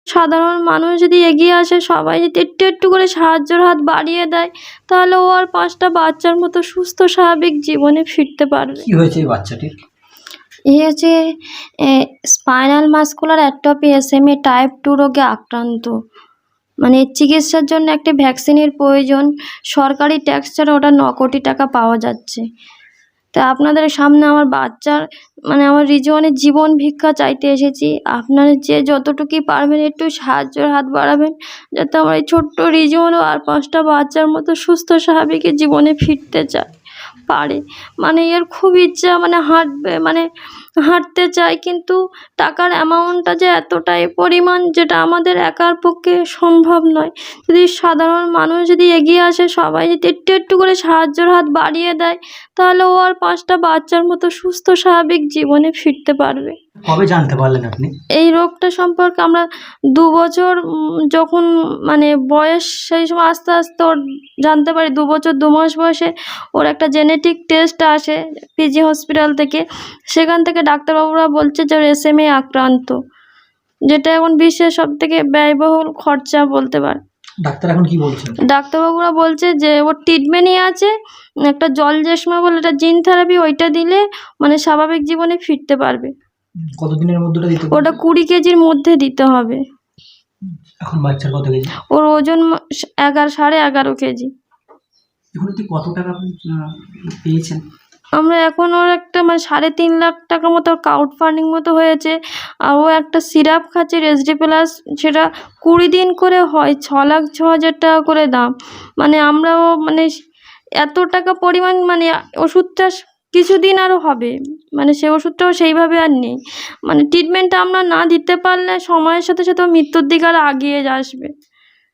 সাধারণ মানুষ যদি এগিয়ে আসে, সবাই যদি একটু একটু করে সাহায্যের হাত বাড়িয়ে দেয়, তাহলে ও আর 5টা বাচ্চার মতো সুস্থ স্বাভাবিক জীবনে ফিরতে পারবে। কি হয়েছে এই বাচ্চাটির? এই হচ্ছে spinal muscular atrophy SMA type 2 রোগে আক্রান্ত। মানে চিকিৎসার জন্য একটা ভ্যাকসিনের প্রয়োজন। সরকারি ট্যাক্স ছাড়া ওটা 9 কোটি টাকা পাওয়া যাচ্ছে। তা আপনাদের সামনে আমার বাচ্চার আমার রিজওয়ানের জীবন ভিক্ষা চাইতে এসেছি। আপনারা যে যতটুকুই পারবেন একটু সাহায্যের হাত বাড়াবেন, যাতে আমার এই ছোট্ট রিজওয়ানও আর 5টা বাচ্চার মতো সুস্থ স্বাভাবিক জীবনে ফিরতে পারে। এর খুব ইচ্ছা, হাঁটতে চায়, কিন্তু টাকার অ্যামাউন্টটা যে এতটাই পরিমাণ, যেটা আমাদের একার পক্ষে সম্ভব নয়। যদি সাধারণ মানুষ যদি এগিয়ে আসে, সবাই যদি একটু একটু করে সাহায্যের হাত বাড়িয়ে দেয়, তাহলে ও আর 5টা বাচ্চার মতো সুস্থ স্বাভাবিক জীবনে ফিরতে পারবে। কবে জানতে পারলেন আপনি? এই রোগটা সম্পর্কে আমরা 2 বছর যখন বয়স, সেই সময় আস্তে আস্তে ওর জানতে পারি। 2 বছর 2 মাস বয়সে ওর একটা জেনেটিক টেস্ট আসে পিজি হসপিটাল থেকে। সেখান থেকে ডাক্তারবাবুরা বলছে যে ওর SMA আক্রান্ত, যেটা এখন বিশ্বের সবথেকে ব্যয়বহুল খরচা বলতে পারে। ডাক্তার এখন কি বলছেন? ডাক্তারবাবুরা বলছে যে ওর ট্রিটমেন্টই আছে, একটা জলচশমা বলে একটা জিন থেরাপি, ওইটা দিলে স্বাভাবিক জীবনে ফিরতে পারবে। কতদিনের মধ্যে দিতে? ওটা 20 কেজির মধ্যে দিতে হবে। এখন বাচ্চার কত কেজি? ওর ওজন 11.5 কেজি। এখন কত টাকা পেয়েছেন? আমরা এখন ওর একটা 3.5 লাখ টাকা মতো ক্রাউড ফান্ডিং মতো হয়েছে। আর ও একটা সিরাপ খাচ্ছে রেসডি প্লাস, সেটা 20 দিন করে হয়, 6,06,000 টাকা করে দাম। আমরাও এত টাকা পরিমাণ, ওষুধটা কিছুদিন আরও হবে, সে ওষুধটাও সেইভাবে আর নেই। ট্রিটমেন্টটা আমরা না দিতে পারলে সময়ের সাথে সাথে মৃত্যুর দিকে আরও এগিয়ে আসবে।